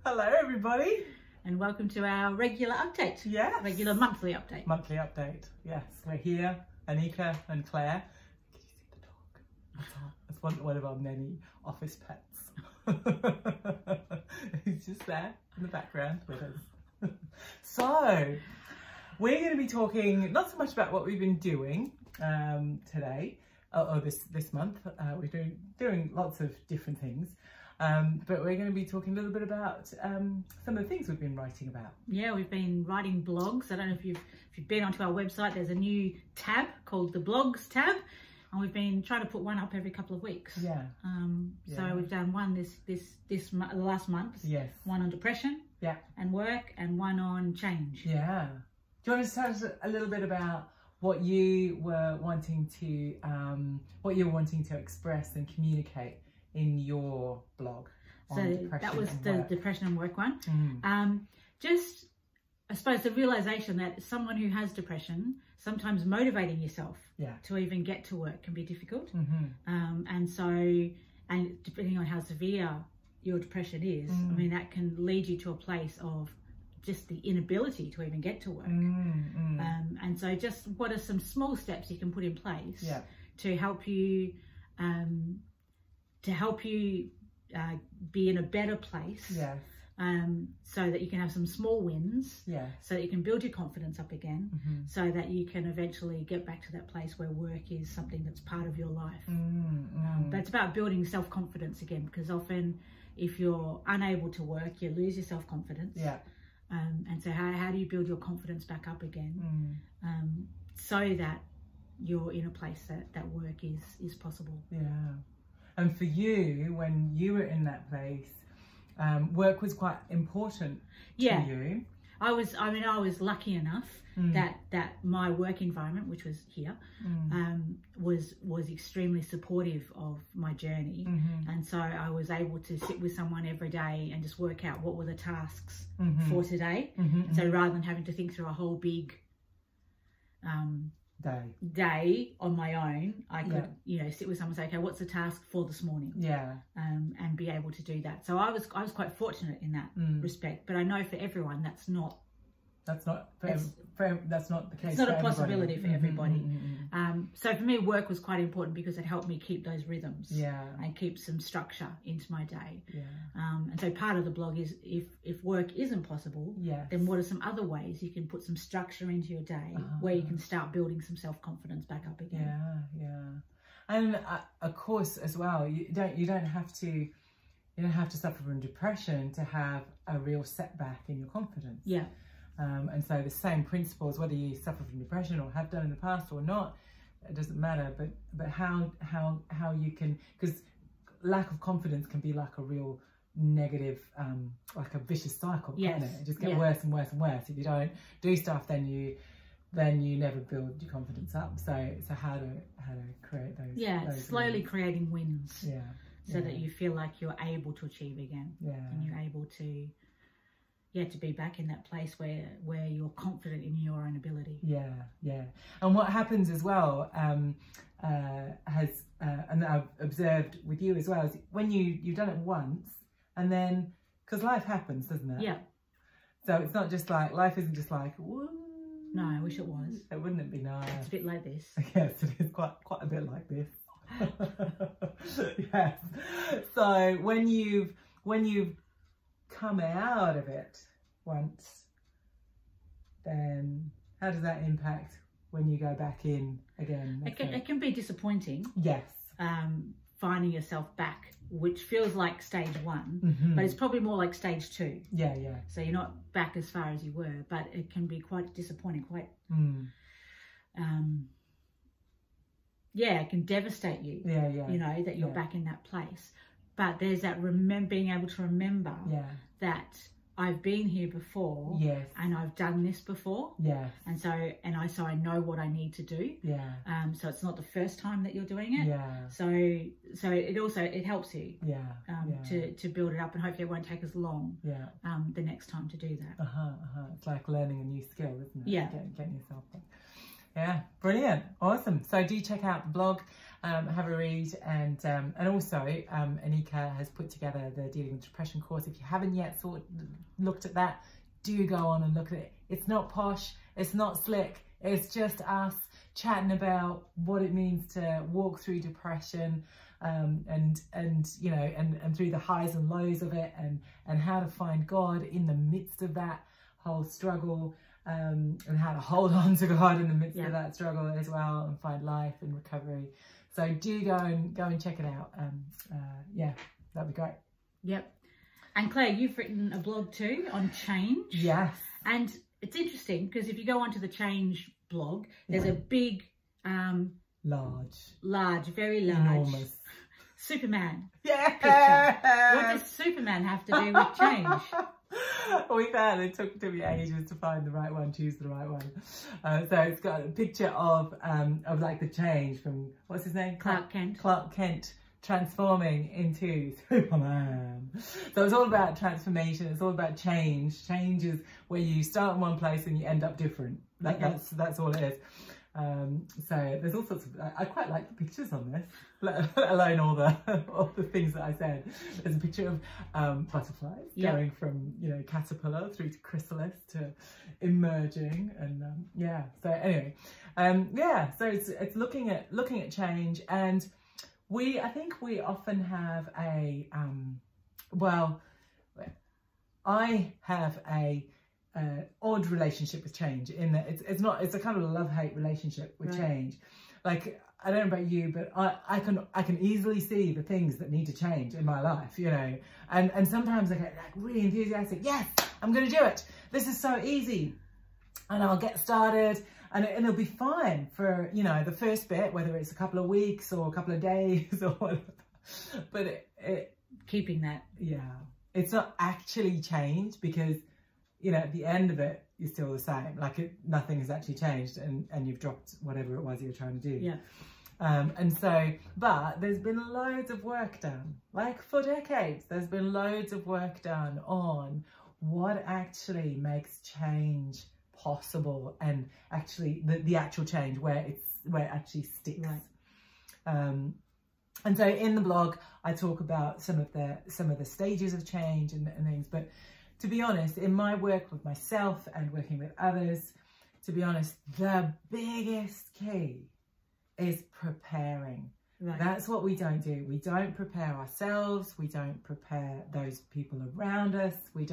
Hello everybody. And welcome to our regular update. Yes. Regular monthly update. Monthly update. Yes, we're here, Anika and Claire. Can you see the dog? That's one of our many office pets. He's just there in the background with us. So, we're going to be talking not so much about what we've been doing today, or this month. We're doing lots of different things. But we're going to be talking a little bit about some of the things we've been writing about. Yeah, we've been writing blogs. I don't know if you've been onto our website. There's a new tab called the Blogs tab, and we've been trying to put one up every couple of weeks. Yeah. So we've done one this last month. Yes. One on depression. Yeah. And work, and one on change. Yeah. Do you want to tell us a little bit about what you were wanting to express and communicate in your blog? So that was the depression and work one. Mm. Just, I suppose, the realization that someone who has depression, sometimes motivating yourself to even get to work can be difficult. Mm-hmm. And depending on how severe your depression is, I mean, that can lead you to a place of just the inability to even get to work. And so just what are some small steps you can put in place to help you be in a better place, so that you can have some small wins, so that you can build your confidence up again, so that you can eventually get back to that place where work is something that's part of your life. But it's about building self-confidence again, because often if you're unable to work, you lose your self-confidence. And so how do you build your confidence back up again, so that you're in a place that work is possible. And for you, when you were in that place, work was quite important to you. I was lucky enough that my work environment, which was here, was extremely supportive of my journey. And so I was able to sit with someone every day and just work out what were the tasks for today. So rather than having to think through a whole big day on my own, I could sit with someone and say, okay, what's the task for this morning? And be able to do that. So I was quite fortunate in that respect, but I know for everyone that's not the case. It's not a possibility for everybody. So for me, work was quite important because it helped me keep those rhythms and keep some structure into my day. And so part of the blog is if work isn't possible, then what are some other ways you can put some structure into your day where you can start building some self-confidence back up again. And of course as well, you don't have to suffer from depression to have a real setback in your confidence. And so the same principles, whether you suffer from depression or have done in the past or not, it doesn't matter. But how you can, because lack of confidence can be like a real negative, like a vicious cycle, can't it? It just get worse and worse and worse. If you don't do stuff, then you never build your confidence up. So how to create those. Those slowly wins. Creating wins. So that you feel like you're able to achieve again. And you're able to be back in that place where you're confident in your own ability. And what happens as well, and I've observed with you as well, is when you've done it once, and then, because life happens, doesn't it? So it's not just like, life isn't just like, woo. No, I wish it was. Wouldn't it be nice? It's a bit like this. Yes, it is quite a bit like this. Yes. So when you've come out of it once, then how does that impact when you go back in again? It can be disappointing. Yes. Finding yourself back, which feels like stage one, but it's probably more like stage two. So you're not back as far as you were, but it can be quite disappointing, it can devastate you. You know, that you're back in that place. But there's that being able to remember that I've been here before, and I've done this before, and so I know what I need to do. So it's not the first time that you're doing it. So it helps you to build it up, and hopefully it won't take as long the next time to do that. It's like learning a new skill, isn't it? Yeah. Getting yourself back. Yeah, brilliant, awesome. So do check out the blog. have a read. And also Anika has put together the Dealing with Depression course. If you haven't yet looked at that, do go on and look at it. It's not posh, it's not slick, it's just us chatting about what it means to walk through depression, and you know, and through the highs and lows of it, and how to find God in the midst of that whole struggle, and how to hold on to God in the midst of that struggle as well, and find life and recovery. So do go and check it out. Yeah, that'd be great. Yep. And Claire, you've written a blog too on change. Yes. And it's interesting because if you go onto the Change blog, there's a big, large, very large, enormous Superman picture. What does Superman have to do with change? We found it took me ages to find the right one, choose the right one. So it's got a picture of like the change from, what's his name? Clark Kent. Clark Kent transforming into Superman. So it's all about transformation. It's all about change. Change is where you start in one place and you end up different. That's all it is. So there's all sorts of, I quite like the pictures on this, let alone all the things that I said. There's a picture of butterflies going from, you know, caterpillar through to chrysalis to emerging, and yeah. So anyway, yeah. So it's looking at change, and I think we often have a well, I have a odd relationship with change, in that it's a kind of a love-hate relationship with change. Like, I don't know about you, but I can easily see the things that need to change in my life, you know, and sometimes I get like really enthusiastic. Yes, I'm gonna do it, this is so easy, and I'll get started, and it'll be fine for, you know, the first bit, whether it's a couple of weeks or a couple of days or whatever. But keeping that, it's not actually changed, because, you know, at the end of it, you're still the same. Like, nothing has actually changed, and you've dropped whatever it was you were trying to do. Yeah. And so, but there's been loads of work done, like for decades, there's been loads of work done on what actually makes change possible, and actually the actual change where it actually sticks. Right. And so in the blog, I talk about some of the stages of change and things, but to be honest, in my work with myself and working with others, to be honest, the biggest key is preparing. Right. That's what we don't do. We don't prepare ourselves. We don't prepare those people around us. We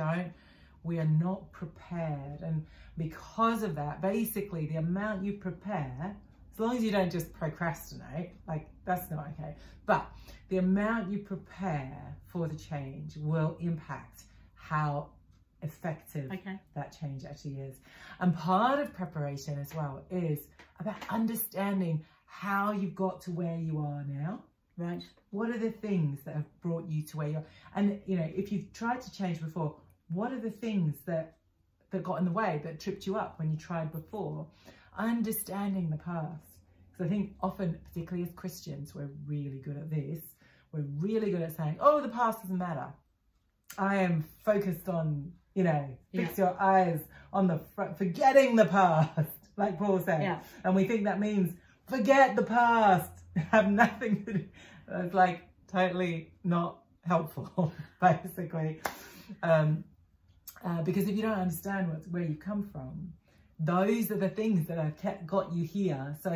are not prepared. And because of that, basically the amount you prepare, as long as you don't just procrastinate, like, that's not okay, but the amount you prepare for the change will impact how effective that change actually is. And part of preparation as well is about understanding how you've got to where you are now. Right. What are the things that have brought you to where you are? And, you know, if you've tried to change before, what are the things that got in the way, that tripped you up when you tried before? Understanding the past. Because I think often, particularly as Christians, we're really good at this. We're really good at saying, oh, the past doesn't matter. I am focused on, you know, fix your eyes on the front, forgetting the past, like Paul said. Yeah. And we think that means forget the past, have nothing to do. It's like totally not helpful, basically. Because if you don't understand where you've come from, those are the things that have got you here. So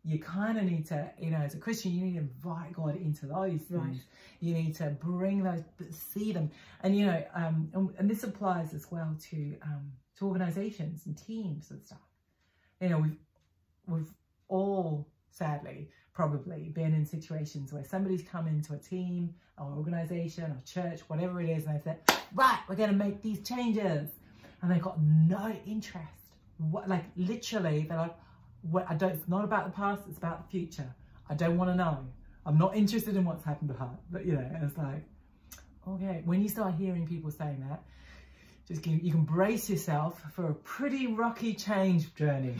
you kind of need to, you know, as a Christian, you need to invite God into those things. Right. You need to bring those, see them. And, you know, and this applies as well to organizations and teams and stuff. You know, we've all, sadly, probably been in situations where somebody's come into a team or organization or church, whatever it is, and they said, right, we're going to make these changes. And they've got no interest. Like, literally, they're like, it's not about the past, it's about the future. I don't want to know. I'm not interested in what's happened behind. But, you know, and it's like, okay, when you start hearing people saying that, you can brace yourself for a pretty rocky change journey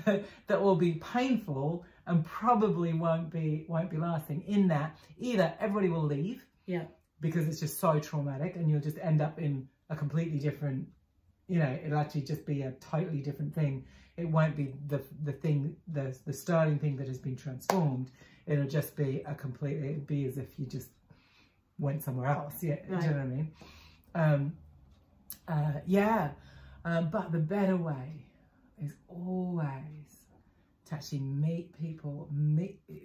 that will be painful and probably won't be lasting. In that, either everybody will leave, because it's just so traumatic, and you'll just end up in a completely different, you know, it'll actually just be a totally different thing. It won't be the starting thing that has been transformed. it'll just be it'd be as if you just went somewhere else. Yeah, right. Do you know what I mean? But the better way is always to actually meet people,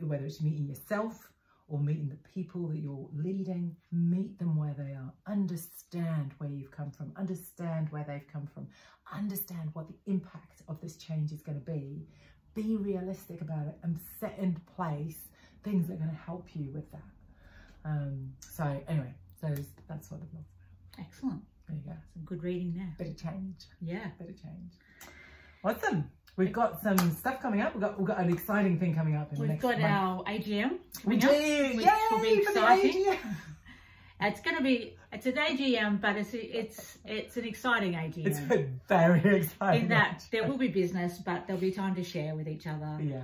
whether it's meeting yourself or meeting the people that you're leading, meet them where they are, understand where you've come from, understand where they've come from, understand what the impact of this change is going to be realistic about it, and set into place things that are going to help you with that. So anyway, that's what the blog's about. Excellent. There you go. Some good reading there. Bit of change. Yeah. Bit of change. Awesome. We've got some stuff coming up. We've got an exciting thing coming up in the next month. We've got our AGM coming up, which will be exciting. It's an AGM, but it's an exciting AGM. It's very exciting. In that there will be business, but there'll be time to share with each other. Yeah.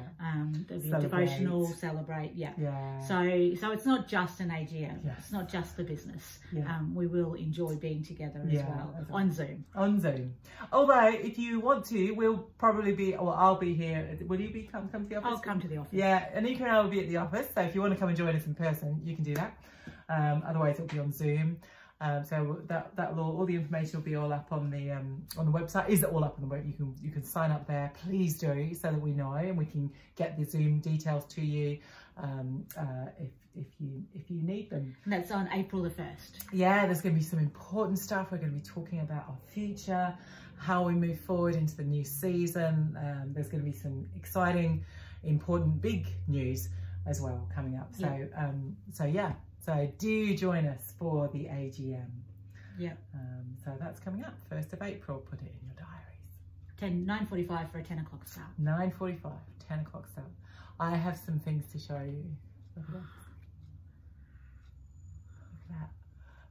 There'll be a devotional, celebrate. Yeah. Yeah. So it's not just an AGM. Yes. It's not just the business. Yeah. We will enjoy being together as well on Zoom. On Zoom. Although if you want to, we'll probably be. Well, I'll be here. Will you be come to the office? I'll come to the office. Yeah. Anika and I will be at the office. So if you want to come and join us in person, you can do that. Otherwise it'll be on Zoom. So that all the information will be all up on the website. Is it all up on the web? You can sign up there. Please do, so that we know and we can get the Zoom details to you if you need them. And that's on April the 1st. Yeah, there's going to be some important stuff. We're going to be talking about our future, how we move forward into the new season. There's going to be some exciting, important, big news as well coming up. So So do join us for the AGM. Yeah. So that's coming up, 1st of April. Put it in your diaries. 9:45 for a 10 o'clock start. 9:45, 10 o'clock start. I have some things to show you. Look at this. Look at that.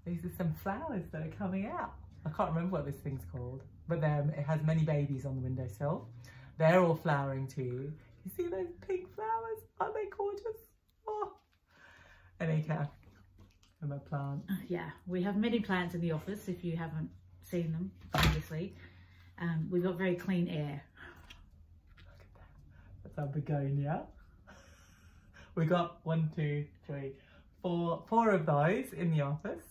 These are some flowers that are coming out. I can't remember what this thing's called, but it has many babies on the windowsill. They're all flowering too. You see those pink flowers? Aren't they gorgeous? Oh. Anika. My plant. Yeah, we have many plants in the office if you haven't seen them previously. We've got very clean air. Look at that. That's our begonia. We got 1, 2, 3, 4 of those in the office,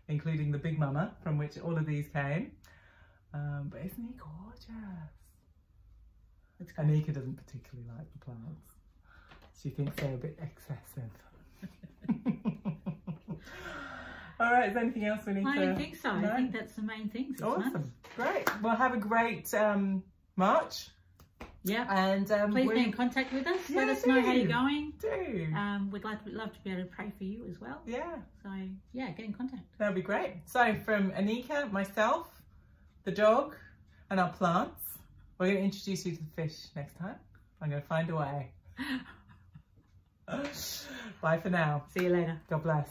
including the Big Mama from which all of these came. But isn't he gorgeous? Anika doesn't particularly like the plants. She thinks they're a bit excessive. All right, is there anything else we need to... I don't think so. No? I think that's the main things. Awesome. Great. Well, have a great March. Yeah. And please be in contact with us. Let us know how you're going. Do. We'd love to be able to pray for you as well. Yeah. So, yeah, get in contact. That'll be great. So, from Anika, myself, the dog, and our plants, we're going to introduce you to the fish next time. I'm going to find a way. Bye for now. See you later. God bless.